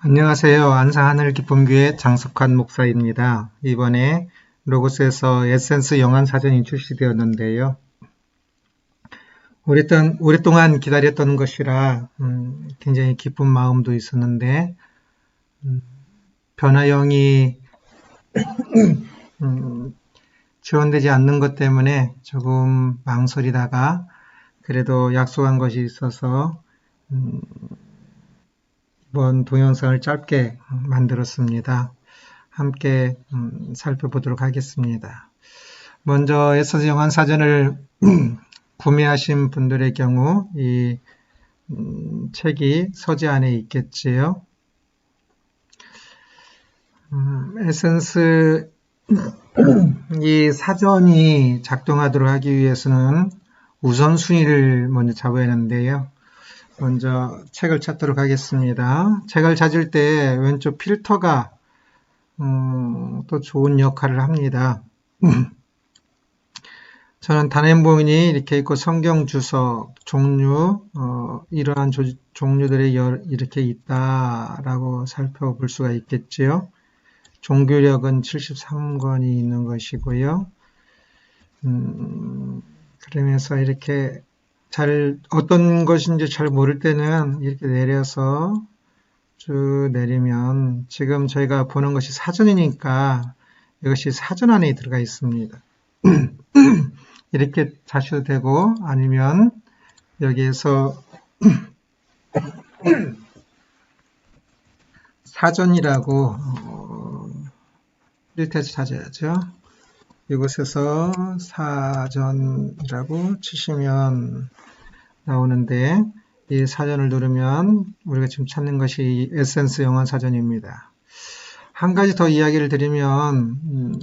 안녕하세요. 안산하늘기쁨교회 장석환 목사입니다. 이번에 로고스에서 에센스 영안 사전이 출시되었는데요. 오랫동안 기다렸던 것이라 굉장히 기쁜 마음도 있었는데 변화형이 지원되지 않는 것 때문에 조금 망설이다가 그래도 약속한 것이 있어서 이번 동영상을 짧게 만들었습니다. 함께 살펴보도록 하겠습니다. 먼저 에센스 영안 사전을 구매하신 분들의 경우 이 책이 서재 안에 있겠지요. 에센스 이 사전이 작동하도록 하기 위해서는 우선순위를 먼저 잡아야 하는데요. 먼저 책을 찾도록 하겠습니다. 책을 찾을 때 왼쪽 필터가 또 좋은 역할을 합니다. 저는 단행본이 이렇게 있고 성경 주석, 종류, 이러한 종류들이 이렇게 있다라고 살펴볼 수가 있겠지요. 종교력은 73권이 있는 것이고요. 그러면서 이렇게 어떤 것인지 잘 모를 때는 이렇게 내려서 쭉 내리면 지금 저희가 보는 것이 사전이니까 이것이 사전 안에 들어가 있습니다. 이렇게 자셔도 되고 아니면 여기에서 사전이라고 필터에서 찾아야죠. 이곳에서 사전이라고 치시면 나오는데 이 사전을 누르면 우리가 지금 찾는 것이 에센스 영안 사전입니다. 한 가지 더 이야기를 드리면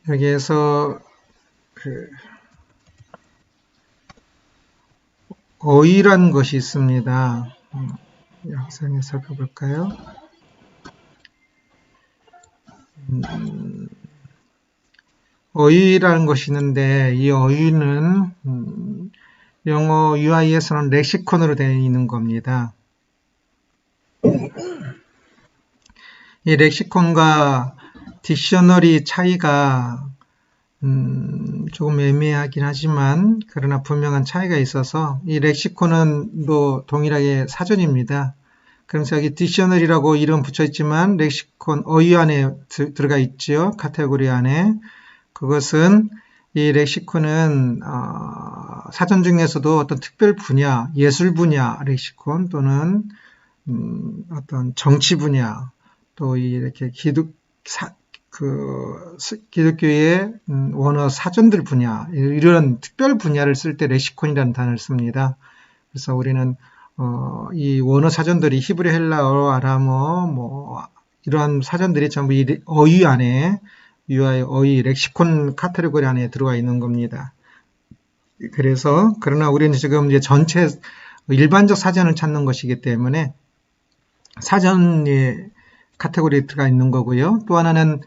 여기에서 어휘란 것이 있습니다. 영상에 살펴볼까요? 어휘라는 것이 있는데 이 어휘는 영어 UI에서는 렉시콘으로 되어 있는 겁니다. 이 렉시콘과 딕셔너리 차이가 조금 애매하긴 하지만 그러나 분명한 차이가 있어서 이 렉시콘은 또 동일하게 사전입니다. 그래서 여기 딕셔너리라고 이름 붙여 있지만 렉시콘 어휘 안에 들어가 있죠. 카테고리 안에. 그것은 이 렉시콘은 사전 중에서도 어떤 특별 분야, 예술 분야 렉시콘 또는 어떤 정치 분야 또 이렇게 기독교의 원어 사전들 분야 이런 특별 분야를 쓸 때 렉시콘이라는 단어를 씁니다. 그래서 우리는 이 원어 사전들이 히브리, 헬라어, 아람어 이러한 사전들이 전부 이 어휘 안에 UI 어휘 렉시콘 카테고리 안에 들어가 있는 겁니다. 그래서 그러나 우리는 지금 이제 전체 일반적 사전을 찾는 것이기 때문에 사전의 카테고리에 들어가 있는 거고요. 또 하나는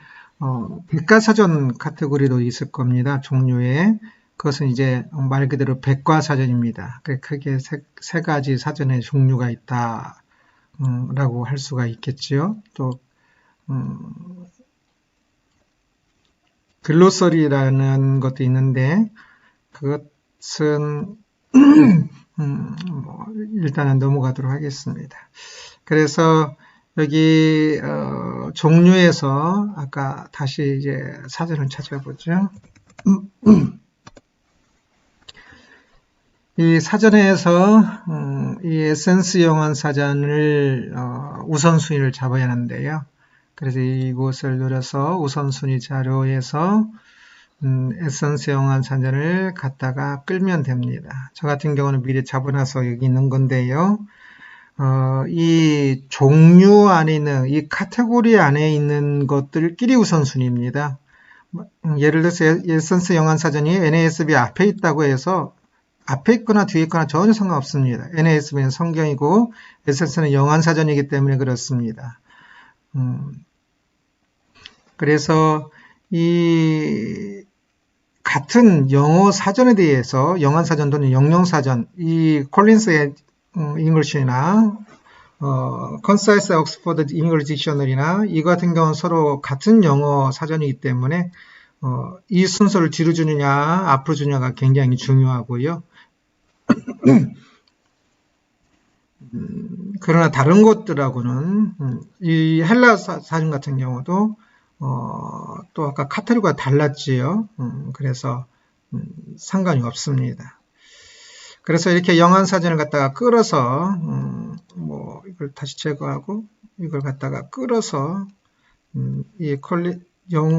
백과사전 카테고리도 있을 겁니다. 종류에. 그것은 이제 말 그대로 백과사전입니다. 크게 세 가지 사전의 종류가 있다 라고 할 수가 있겠지요. 또 글로서리라는 것도 있는데 그것은 일단은 넘어가도록 하겠습니다. 그래서 여기 종류에서 아까 다시 이제 사전을 찾아보죠. 이 사전에서 이 에센스 영안 사전을 우선순위를 잡아야 하는데요. 그래서 이곳을 누려서 우선순위 자료에서 에센스 영안 사전을 갖다가 끌면 됩니다. 저 같은 경우는 미리 잡아놔서 여기 있는 건데요. 이 종류 안에 있는 이 카테고리 안에 있는 것들끼리 우선순위입니다. 예를 들어서 에센스 영안 사전이 NASB 앞에 있다고 해서 앞에 있거나 뒤에 있거나 전혀 상관없습니다. NASB는 성경이고 에센스는 영안 사전이기 때문에 그렇습니다. 그래서 이 같은 영어 사전에 대해서 영한사전 또는 영영사전, 이 콜린스의 잉글리시나 Concise Oxford English Dictionary나 이 같은 경우는 서로 같은 영어 사전이기 때문에 이 순서를 뒤로 주느냐 앞으로 주느냐가 굉장히 중요하고요. 그러나 다른 것들하고는 이 헬라 사전 같은 경우도 또 아까 카탈로그가 달랐지요. 그래서 상관이 없습니다. 그래서 이렇게 영한 사전을 갖다가 끌어서 뭐 이걸 다시 제거하고 이걸 갖다가 끌어서 이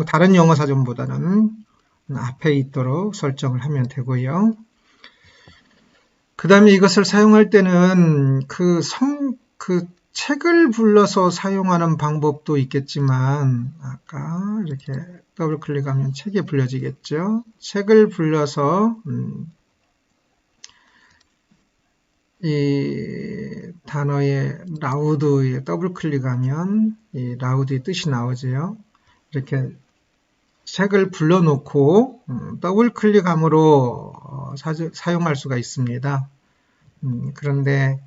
다른 영어 사전보다는 앞에 있도록 설정을 하면 되고요. 그 다음에 이것을 사용할 때는 그 책을 불러서 사용하는 방법도 있겠지만 아까 이렇게 더블 클릭하면 책이 불려지겠죠. 책을 불러서 이 단어의 라우드에 더블 클릭하면 이 라우드의 뜻이 나오죠. 이렇게 책을 불러놓고 더블 클릭함으로 사용할 수가 있습니다. 그런데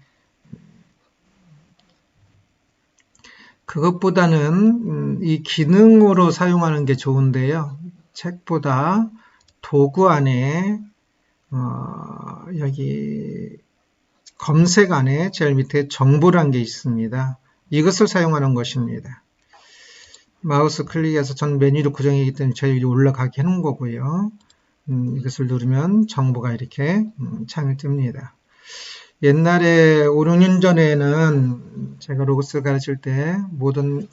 그것보다는 이 기능으로 사용하는 게 좋은데요. 책보다 도구 안에 여기 검색 안에 제일 밑에 정보란 게 있습니다. 이것을 사용하는 것입니다. 마우스 클릭해서 전 메뉴로 고정이기 때문에 저희 올라가게 해놓은 거고요. 이것을 누르면 정보가 이렇게 창을 뜹니다. 옛날에 5, 6년 전에는 제가 로고스 가르칠 때 모든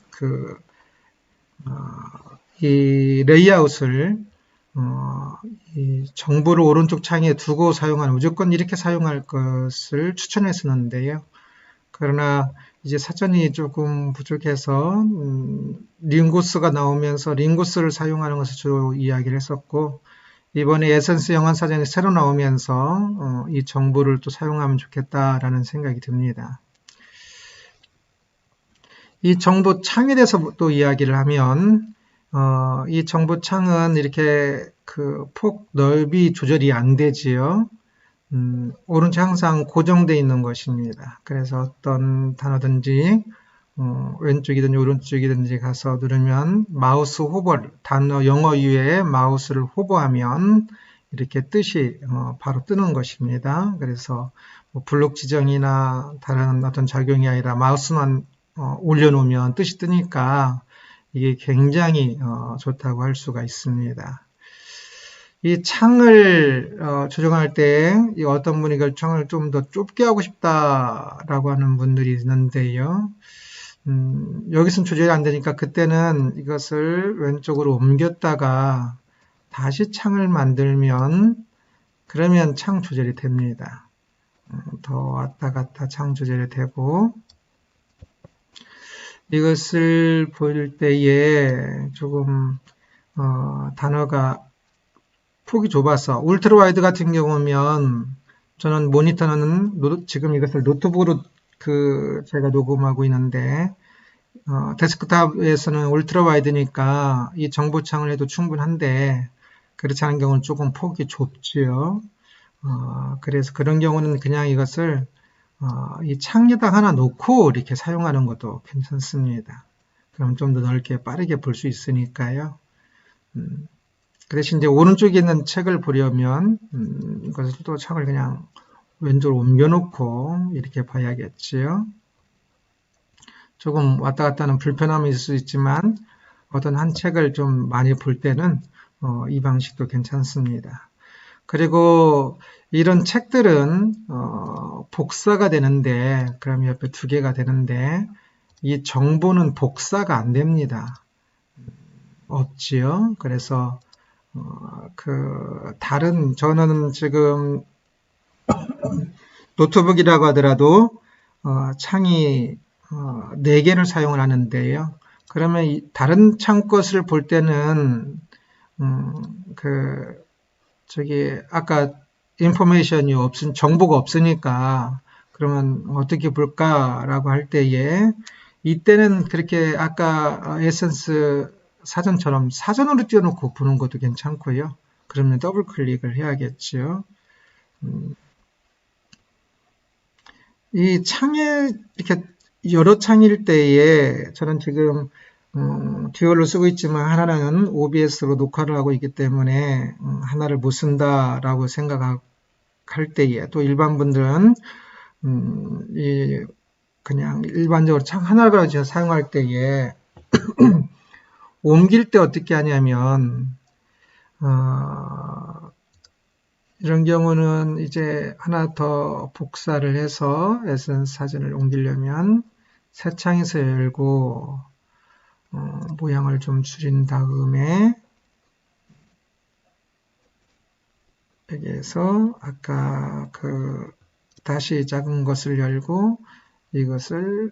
이 레이아웃을 이 정보를 오른쪽 창에 두고 사용하는 무조건 이렇게 사용할 것을 추천했었는데요. 그러나 이제 사전이 조금 부족해서 링고스가 나오면서 링고스를 사용하는 것을 주로 이야기를 했었고 이번에 에센스 영한 사전이 새로 나오면서 이 정보를 또 사용하면 좋겠다라는 생각이 듭니다. 이 정보 창에 대해서 또 이야기를 하면 이 정보 창은 이렇게 그 폭 넓이 조절이 안 되지요. 오른쪽 항상 고정되어 있는 것입니다. 그래서 어떤 단어든지 왼쪽이든지 오른쪽이든지 가서 누르면 마우스 호버를 단어 영어 이외에 마우스를 호버하면 이렇게 뜻이 바로 뜨는 것입니다. 그래서 뭐 블록 지정이나 다른 어떤 작용이 아니라 마우스만 올려놓으면 뜻이 뜨니까 이게 굉장히 좋다고 할 수가 있습니다. 이 창을 조정할 때 어떤 분이 그 창을 좀 더 좁게 하고 싶다라고 하는 분들이 있는데요. 여기서는 조절이 안 되니까 그때는 이것을 왼쪽으로 옮겼다가 다시 창을 만들면 그러면 창 조절이 됩니다. 더 왔다 갔다 창 조절이 되고 이것을 보일 때에 조금 단어가 폭이 좁아서 울트라 와이드 같은 경우면 저는 모니터는 지금 이것을 노트북으로 제가 녹음하고 있는데 데스크탑에서는 울트라 와이드니까 이 정보창을 해도 충분한데 그렇지 않은 경우는 조금 폭이 좁지요. 그래서 그런 경우는 그냥 이것을 이 창에다 하나 놓고 이렇게 사용하는 것도 괜찮습니다. 그럼 좀 더 넓게 빠르게 볼 수 있으니까요. 그 대신 이제 오른쪽에 있는 책을 보려면 이것을 또 창을 그냥 왼쪽으로 옮겨놓고 이렇게 봐야겠지요. 조금 왔다 갔다 하는 불편함이 있을 수 있지만 어떤 한 책을 좀 많이 볼 때는 이 방식도 괜찮습니다. 그리고 이런 책들은 복사가 되는데 그럼 옆에 두 개가 되는데 이 정보는 복사가 안 됩니다. 없지요. 그래서 저는 지금 노트북이라고 하더라도 창이 4개를 사용을 하는데요. 그러면 다른 창 것을 볼 때는 아까 인포메이션이 정보가 없으니까 그러면 어떻게 볼까라고 할 때에 이때는 그렇게 아까 에센스 사전처럼 사전으로 띄워놓고 보는 것도 괜찮고요. 그러면 더블 클릭을 해야겠죠. 이 창에 이렇게 여러 창일 때에 저는 지금 듀얼로 쓰고 있지만 하나는 OBS로 녹화를 하고 있기 때문에 하나를 못 쓴다라고 생각할 때에 또 일반 분들은 그냥 일반적으로 창 하나를 사용할 때에 옮길 때 어떻게 하냐면 이런 경우는 이제 하나 더 복사를 해서 에센스 사진을 옮기려면 새 창에서 열고 모양을 좀 줄인 다음에 여기에서 아까 다시 작은 것을 열고 이것을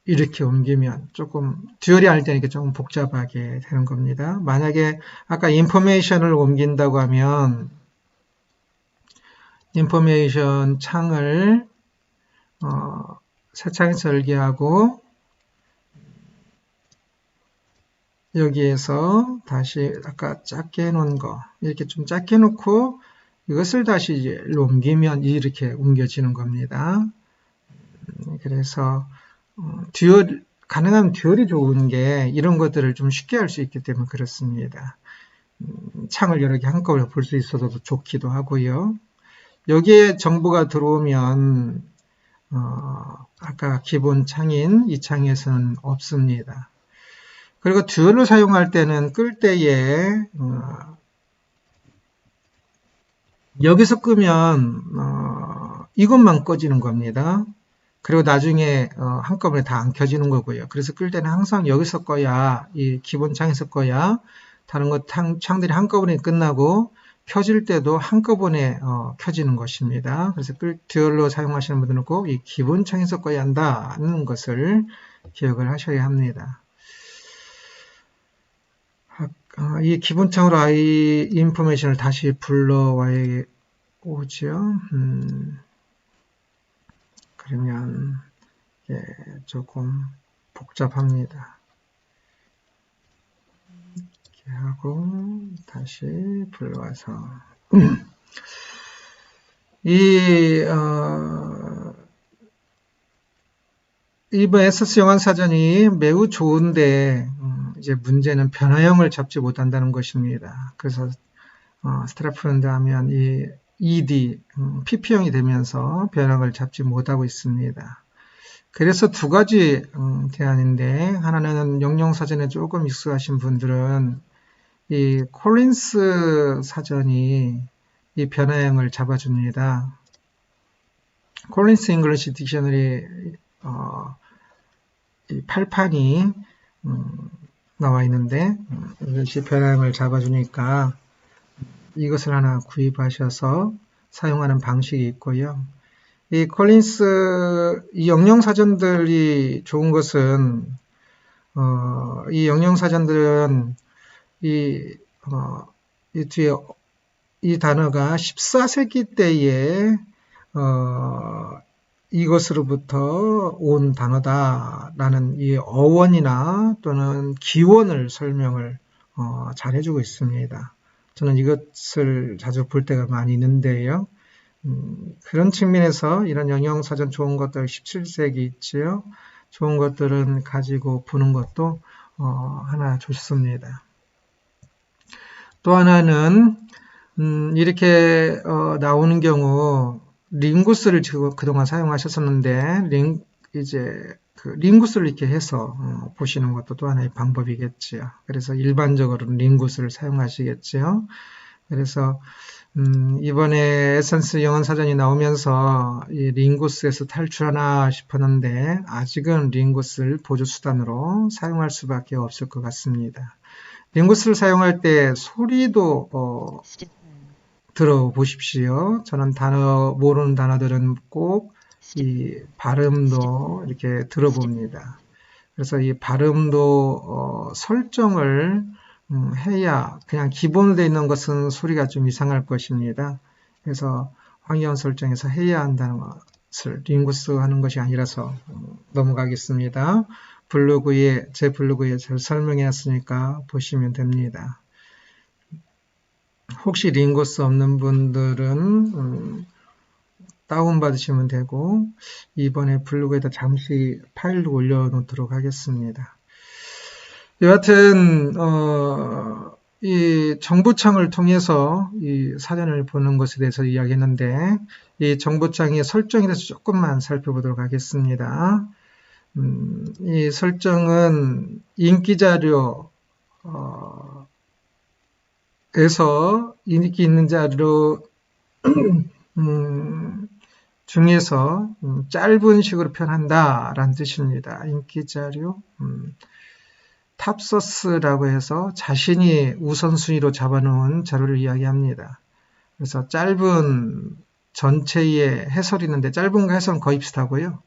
이렇게 옮기면 조금 듀얼이 할 때는 조금 복잡하게 되는 겁니다. 만약에 아까 인포메이션을 옮긴다고 하면 인포메이션 창을 새 창에서 열게 하고 여기에서 다시 아까 작게 해놓은 거 이렇게 좀 작게 해놓고 이것을 다시 이제 옮기면 이렇게 옮겨지는 겁니다. 그래서 가능한 듀얼이 좋은 게 이런 것들을 좀 쉽게 할 수 있기 때문에 그렇습니다. 창을 여러 개 한꺼번에 볼 수 있어서 좋기도 하고요. 여기에 정보가 들어오면 아까 기본 창인 이 창에서는 없습니다. 그리고 듀얼로 사용할 때는 끌 때에 여기서 끄면 이것만 꺼지는 겁니다. 그리고 나중에 한꺼번에 다 안 켜지는 거고요. 그래서 끌 때는 항상 여기서 꺼야 이 기본 창에서 꺼야 다른 것 창들이 한꺼번에 끝나고 켜질 때도 한꺼번에 켜지는 것입니다. 그래서 듀얼로 사용하시는 분들은 꼭 이 기본 창에서 꺼야 한다는 것을 기억을 하셔야 합니다. 이 기본 창으로 이 인포메이션을 다시 불러와야 오죠. 그러면 조금 복잡합니다. 이렇게 하고 다시 불러와서 이번 에센스 영한 사전이 매우 좋은데 이제 문제는 변화형을 잡지 못한다는 것입니다. 그래서 스트라프랜드 하면 이 ED, PP형이 되면서 변형을 잡지 못하고 있습니다. 그래서 두 가지 대안인데 하나는 영영사전에 조금 익숙하신 분들은 이 콜린스 사전이 이 변화형을 잡아줍니다. 콜린스 잉글리시 딕셔너리 이 팔판이 나와 있는데 이것이 변화형을 잡아주니까 이것을 하나 구입하셔서 사용하는 방식이 있고요. 이 콜린스 이 영영사전들이 좋은 것은 이 영영사전들은 이 뒤에 이 단어가 14세기 때에 이것으로부터 온 단어다라는 이 어원이나 또는 기원을 설명을 잘 해주고 있습니다. 저는 이것을 자주 볼 때가 많이 있는데요. 그런 측면에서 이런 영영사전 좋은 것들 17세기 있지요. 좋은 것들은 가지고 보는 것도 하나 좋습니다. 또 하나는 이렇게 나오는 경우 링구스를 지금 그동안 사용하셨었는데 링구스를 이렇게 해서 보시는 것도 또 하나의 방법이겠지요. 그래서 일반적으로는 링구스를 사용하시겠지요. 그래서 이번에 에센스 영어사전이 나오면서 이 링구스에서 탈출하나 싶었는데 아직은 링구스를 보조수단으로 사용할 수밖에 없을 것 같습니다. 링구스를 사용할 때 소리도 들어보십시오. 저는 모르는 단어들은 꼭 이 발음도 이렇게 들어봅니다. 그래서 이 발음도 설정을 해야 그냥 기본으로 되어 있는 것은 소리가 좀 이상할 것입니다. 그래서 환경 설정에서 해야 한다는 것을 링구스 하는 것이 아니라서 넘어가겠습니다. 제 블로그에 잘 설명해 놨으니까 보시면 됩니다. 혹시 링고스 없는 분들은 다운받으시면 되고, 이번에 블로그에다 잠시 파일로 올려놓도록 하겠습니다. 여하튼 이 정보창을 통해서 이 사전을 보는 것에 대해서 이야기했는데, 이 정보창의 설정에 대해서 조금만 살펴보도록 하겠습니다. 이 설정은 인기자료 에서 인기 있는 자료 중에서 짧은 식으로 표현한다라는 뜻입니다. 인기자료 탑소스라고 해서 자신이 우선순위로 잡아놓은 자료를 이야기합니다. 그래서 짧은 전체의 해설이 있는데 짧은 거 해설은 거의 비슷하고요.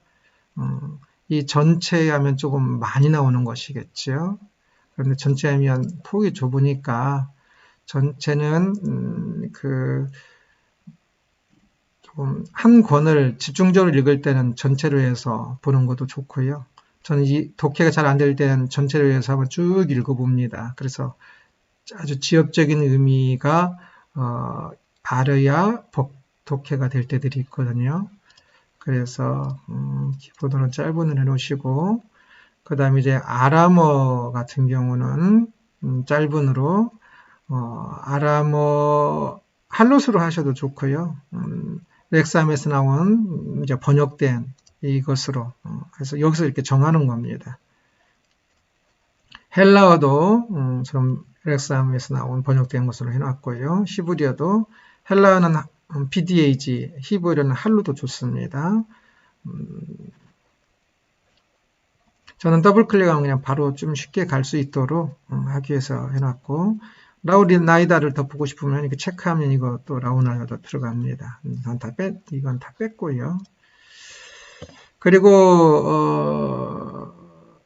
이 전체 하면 조금 많이 나오는 것이겠죠. 그런데 전체 하면 폭이 좁으니까 전체는 조금 한 권을 집중적으로 읽을 때는 전체로 해서 보는 것도 좋고요. 저는 이 독해가 잘 안 될 때는 전체로 해서 한번 쭉 읽어봅니다. 그래서 아주 지엽적인 의미가 알아야 독해가 될 때들이 있거든요. 그래서 기본으로 짧은을 해놓으시고, 그 다음에 이제 아람어 같은 경우는 짧은으로 아람어 할롯으로 하셔도 좋고요. 렉삼에서 나온 이제 번역된 이것으로 그래서 여기서 이렇게 정하는 겁니다. 헬라어도 좀 렉삼에서 나온 번역된 것으로 해놨고요. 히브리어도 헬라어는 PDAG, 히브리어는 할로도 좋습니다. 저는 더블 클릭하면 그냥 바로 좀 쉽게 갈 수 있도록 하기 위해서 해놨고, 라우나이다를 더 보고 싶으면 이렇게 체크하면 이거 또 라우나이다 들어갑니다. 이건 다 뺐고요. 그리고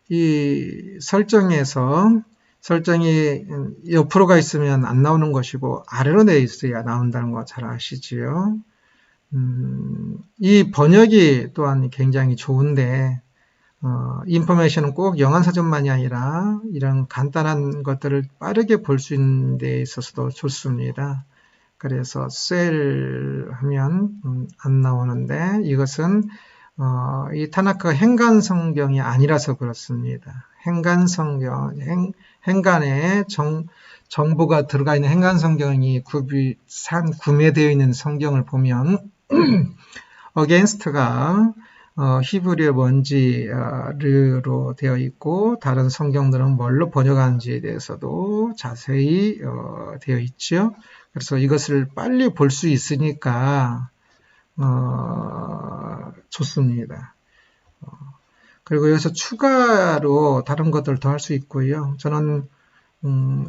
이 설정에서 설정이 옆으로가 있으면 안 나오는 것이고 아래로 되어 있어야 나온다는 거 잘 아시지요. 이 번역이 또한 굉장히 좋은데 인포메이션은 꼭 영안사전만이 아니라 이런 간단한 것들을 빠르게 볼 수 있는 데 있어서도 좋습니다. 그래서 셀 하면 안 나오는데 이것은 이 타나카가 행간 성경이 아니라서 그렇습니다. 행간 성경, 행간에 정보가 들어가 있는 행간 성경이 구매되어 있는 성경을 보면 against가 히브리어 뭔지로 되어 있고 다른 성경들은 뭘로 번역하는지에 대해서도 자세히 되어 있죠. 그래서 이것을 빨리 볼 수 있으니까 좋습니다. 그리고 여기서 추가로 다른 것들 더 할 수 있고요. 저는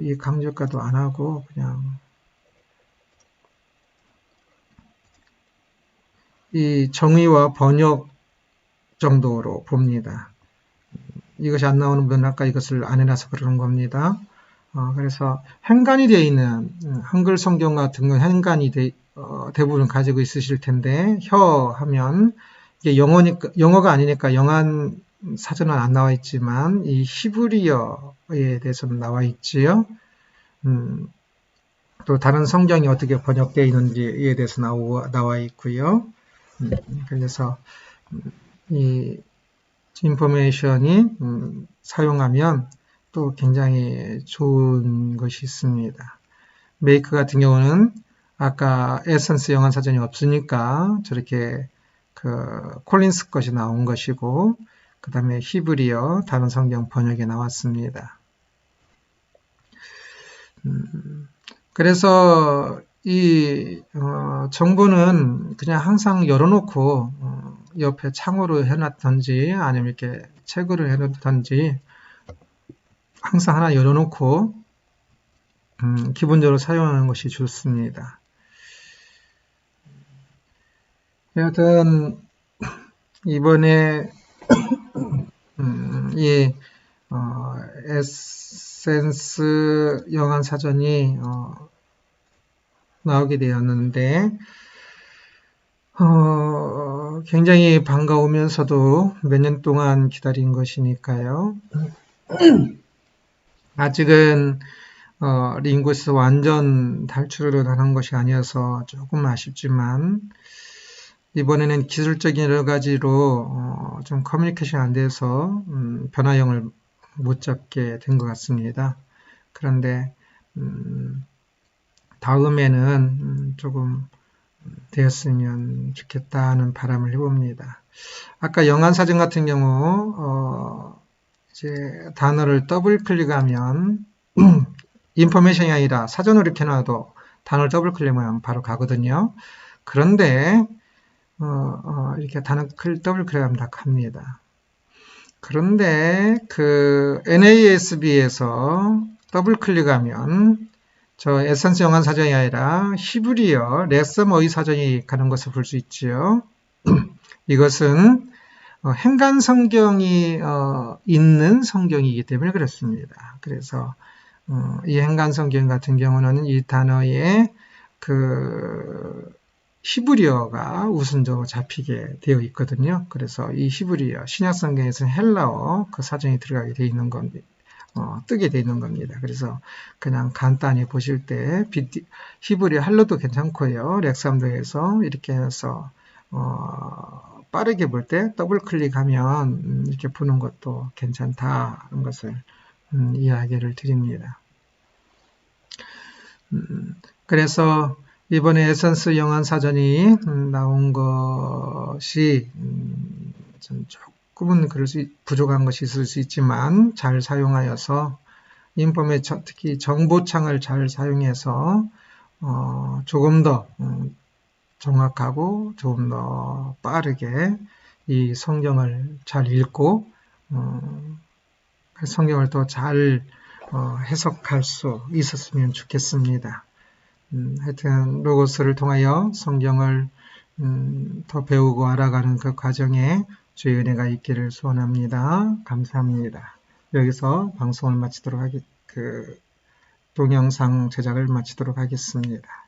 이 강조가도 안 하고 그냥 이 정의와 번역 정도로 봅니다. 이것이 안 나오는 분은 아까 이것을 안 해놔서 그러는 겁니다. 그래서 행간이 되어 있는 한글 성경 같은 건 행간이 대부분 가지고 있으실 텐데 혀 하면 이게 영어가 아니니까 영한 사전은 안 나와 있지만 이 히브리어에 대해서는 나와 있지요. 또 다른 성경이 어떻게 번역되어 있는지에 대해서 나와 있고요. 그래서 이 인포메이션이 사용하면 또 굉장히 좋은 것이 있습니다. 메이크 같은 경우는 아까 에센스 영안사전이 없으니까 저렇게 콜린스 것이 나온 것이고 그 다음에 히브리어 다른 성경 번역에 나왔습니다. 그래서 이 정보는 그냥 항상 열어놓고 옆에 창으로 해놨던지 아니면 이렇게 책으로 해놓던지 항상 하나 열어놓고 기본적으로 사용하는 것이 좋습니다. 여하튼 이번에 이 에센스 영안사전이 나오게 되었는데 굉장히 반가우면서도 몇 년 동안 기다린 것이니까요. 아직은 링고에서 완전 탈출을 하는 것이 아니어서 조금 아쉽지만, 이번에는 기술적인 여러 가지로 좀 커뮤니케이션 안 돼서 변화형을 못 잡게 된 것 같습니다. 그런데 다음에는 조금 되었으면 좋겠다는 바람을 해봅니다. 아까 영안사전 같은 경우 이제 단어를 더블 클릭하면 인포메이션이 아니라 사전으로 이렇게 놔도 단어를 더블 클릭하면 바로 가거든요. 그런데 이렇게 단어 더블 클릭하면 다 갑니다. 그런데 그 NASB에서 더블 클릭하면 저 에센스 영한 사전이 아니라 히브리어 레서머의 사전이 가는 것을 볼 수 있지요. 이것은 행간 성경이 있는 성경이기 때문에 그렇습니다. 그래서 이 행간 성경 같은 경우는 이 단어에 그 히브리어가 우선적으로 잡히게 되어 있거든요. 그래서 이 히브리어 신약 성경에서는 헬라어 그 사전이 들어가게 되어 있는 겁니다. 뜨게 되어 있는 겁니다. 그래서 그냥 간단히 보실 때 히브리어 할로도 괜찮고요. 렉삼도에서 이렇게 해서 빠르게 볼 때 더블 클릭하면 이렇게 보는 것도 괜찮다는 것을 이야기를 드립니다. 그래서 이번에 에센스 영한 사전이 나온 것이 좀 조금은 부족한 것이 있을 수 있지만 잘 사용하여서 인포메이션 특히 정보창을 잘 사용해서 조금 더 정확하고 조금 더 빠르게 이 성경을 잘 읽고 성경을 더 잘 해석할 수 있었으면 좋겠습니다. 하여튼 로고스를 통하여 성경을 더 배우고 알아가는 그 과정에 주의 은혜가 있기를 소원합니다. 감사합니다. 여기서 방송을 마치도록 동영상 제작을 마치도록 하겠습니다.